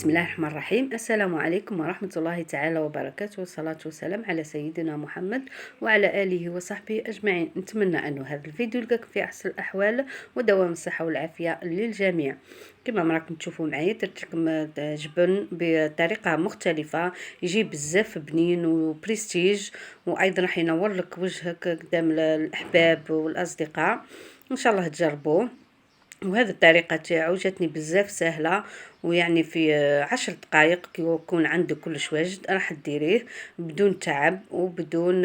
بسم الله الرحمن الرحيم. السلام عليكم ورحمة الله تعالى وبركاته، والصلاة والسلام على سيدنا محمد وعلى آله وصحبه أجمعين. نتمنى أن هذا الفيديو يلقاك في أحسن الأحوال ودوام الصحة والعافية للجميع. كما ما راكم تشوفوا معايا درت لكم جبن بطريقة مختلفة، يجي بزاف بنين وبريستيج، وأيضا راح ينور لك وجهك قدام الأحباب والأصدقاء. إن شاء الله تجربوه. وهذه الطريقة تاعو جاتني بزاف سهلة، ويعني في 10 دقائق كي يكون عندك كلش واجد راح ديريه بدون تعب وبدون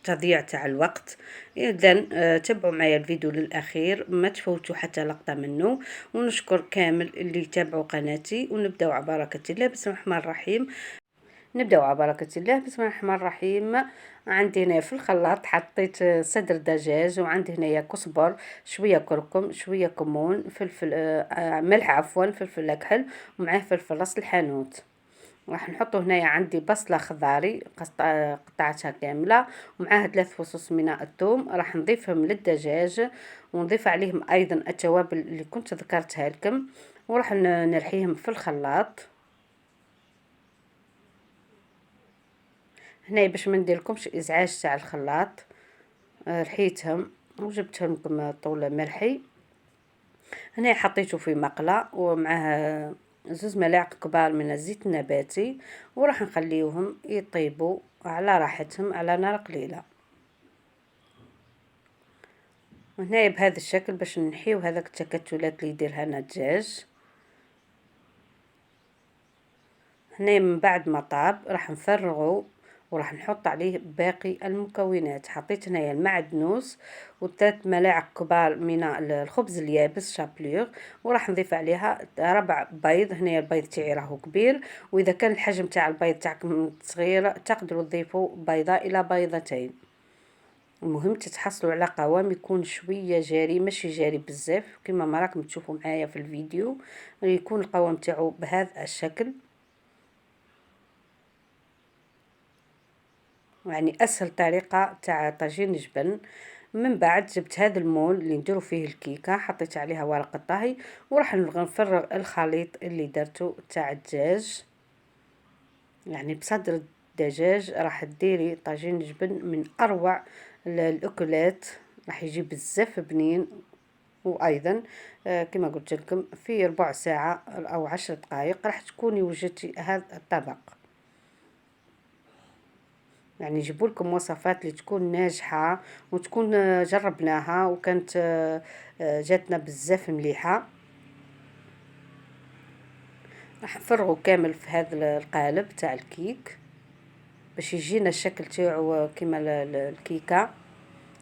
تضييع تاع الوقت. اذا تابعوا معايا الفيديو للاخير، ما تفوتوا حتى لقطة منه. ونشكر كامل اللي تابعوا قناتي، ونبداو على بركة الله. بسم الله الرحمن الرحيم. نبداو على بركة الله. بسم الله الرحمن الرحيم. عندي هنا في الخلاط حطيت صدر دجاج، وعندي هنايا كزبر، شويه كركم، شويه كمون، فلفل ملح، عفوا فلفل اكحل، ومعاه فلفل راس الحانوت. راح نحطو هنايا عندي بصله خضاري قطعتها كامله، ومعاها 3 فصوص من الثوم. راح نضيفهم للدجاج، ونضيف عليهم ايضا التوابل اللي كنت ذكرتها لكم، وراح نرحيهم في الخلاط. هنا باش ما نديرلكمش ازعاج تاع الخلاط، رحيتهم وجبتهم لكم طول مرحي. هنا حطيته في مقله، ومعها 2 ملاعق كبار من الزيت النباتي، وراح نخليوهم يطيبوا على راحتهم على نار قليله. وهنا بهذا الشكل باش نحيو هذاك التكتلات اللي يديرها لنا الدجاج. هنا من بعد ما طاب راح نفرغه، وراح نحط عليه باقي المكونات. حطيت هنايا المعدنوس و3 ملاعق كبار من الخبز اليابس شابلور، وراح نضيف عليها 4 بيض. هنايا البيض تاعي راهو كبير، واذا كان الحجم تاع البيض تاعكم صغير تقدروا تضيفوا بيضه الى بيضتين. المهم تتحصلوا على قوام يكون شويه جاري، ماشي جاري بزاف كما ما راكم تشوفوا معايا في الفيديو. يكون القوام تاعو بهذا الشكل، يعني اسهل طريقه تاع طاجين جبن. من بعد جبت هذا المول اللي نديرو فيه الكيكه، حطيت عليها ورقه طهي، وراح نفرغ الخليط اللي درته تاع الدجاج. يعني بصدر الدجاج راح ديري طاجين جبن من اروع الاكلات، راح يجي بزاف بنين. وايضا كما قلت لكم في ربع ساعه او 10 دقائق راح تكوني وجدتي هذا الطبق. يعني يجيبوا لكم وصفات اللي تكون ناجحه، وتكون جربناها وكانت جاتنا بزاف مليحه. راح نفرغوا كامل في هذا القالب تاع الكيك باش يجينا الشكل تاعو كما الكيكه.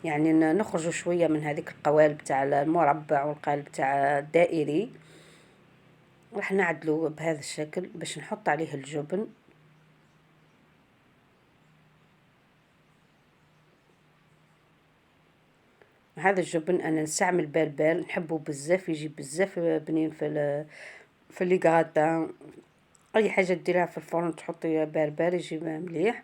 يعني نخرجوا شويه من هذيك القوالب تاع المربع والقالب تاع الدائري. راح نعدلو بهذا الشكل باش نحط عليه الجبن. هذا الجبن انا نستعمل بلبل، نحبه بزاف، يجي بزاف بنين في لي غادا. اي حاجه ديرها في الفرن تحطي بربر يجي مليح.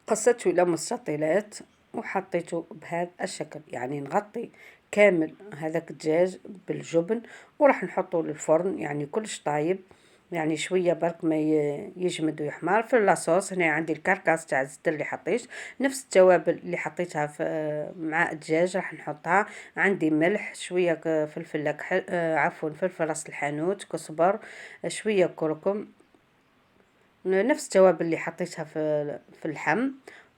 قصته الى مستطيلات وحطيته بهذا الشكل، يعني نغطي كامل هذاك الدجاج بالجبن، وراح نحطه للفرن يعني كلش طايب، يعني شويه برك ما يجمد ويحمر. في لاصوص هنا عندي الكركاس تاع الزيت اللي حطيت، نفس التوابل اللي حطيتها في مع الدجاج راح نحطها. عندي ملح، شويه فلفل اكحل، عفوا فلفل راس الحانوت، كزبر، شويه كركم، نفس التوابل اللي حطيتها في اللحم.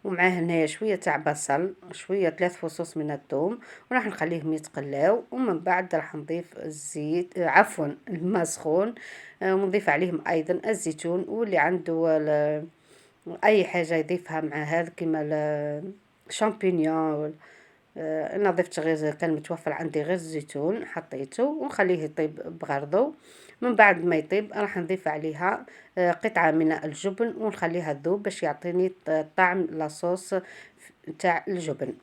ومعاه هنايا شويه تاع بصل، شويه 3 فصوص من الثوم، وراح نخليهم يتقلاو. ومن بعد راح نضيف الزيت، عفوا الماء سخون، ونضيف عليهم ايضا الزيتون. واللي عنده اي حاجه يضيفها مع هذا كيما الشامبينيون. انا ضفت غير كان متوفر عندي غير الزيتون حطيته، ونخليه يطيب بغرضه. من بعد ما يطيب راح نضيف عليها قطعه من الجبن، ونخليها تذوب باش يعطيني طعم لاصوص تاع الجبن.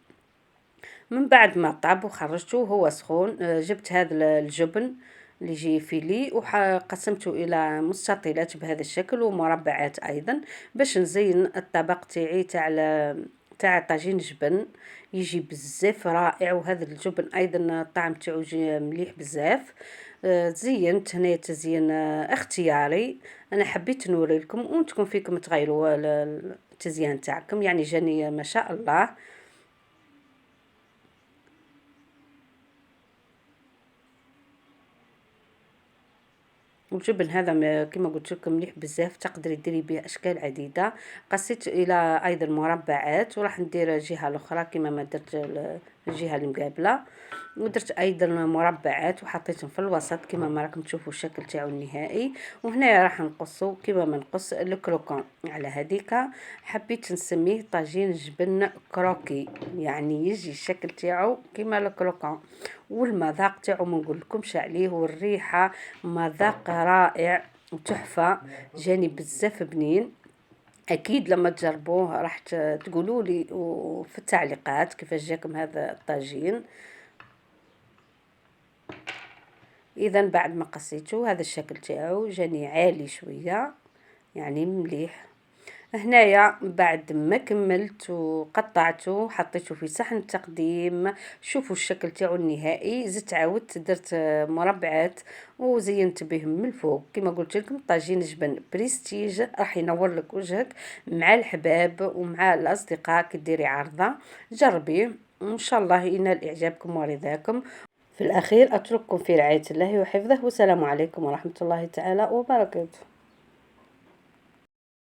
من بعد ما طاب وخرجته وهو سخون، جبت هذا الجبن اللي يجي فيلي وقسمته الى مستطيلات بهذا الشكل ومربعات ايضا، باش نزين الطبق تاعي تاع طاجين جبن، يجي بزاف رائع. وهذا الجبن ايضا الطعم تاعو يجي مليح بزاف. زينت هنايا تزيين اختياري، انا حبيت نوري لكم وانتم فيكم تغيروا التزيين تاعكم، يعني جاني ما شاء الله. والجبن هذا كما قلت لكم مليح بزاف، تقدري ديري به اشكال عديده. قصيت الى ايضا مربعات، وراح ندير الجهه الاخرى كما ما درت الجهه المقابله، ودرت ايضا مربعات وحطيتهم في الوسط كما ما راكم تشوفوا الشكل تاعو النهائي. وهنا راح نقصوا كما ما نقص الكروكون. على هذيك حبيت نسميه طاجين جبن كروكي، يعني يجي الشكل تاعو كما الكروكون. والمذاق تاعو ما نقولكمش عليه، والريحه مذاق رائع وتحفه، جاني بزاف بنين. اكيد لما تجربوه راح تقولوا لي في التعليقات كيفاش جاكم هذا الطاجين. اذا بعد ما قصيته هذا الشكل تاعو جاني عالي شويه، يعني مليح. هنايا بعد ما كملت وقطعته حطيته في صحن تقديم. شوفوا الشكل تاعو النهائي. زدت عاودت درت مربعات وزينت بهم من الفوق. كما قلت لكم طاجين جبن بريستيج راح ينور لك وجهك مع الحباب ومع الاصدقاء كي ديري عرضه. جربيه ان شاء الله ينال اعجابكم ورضاكم. في الاخير اترككم في رعايه الله وحفظه، والسلام عليكم ورحمه الله تعالى وبركاته.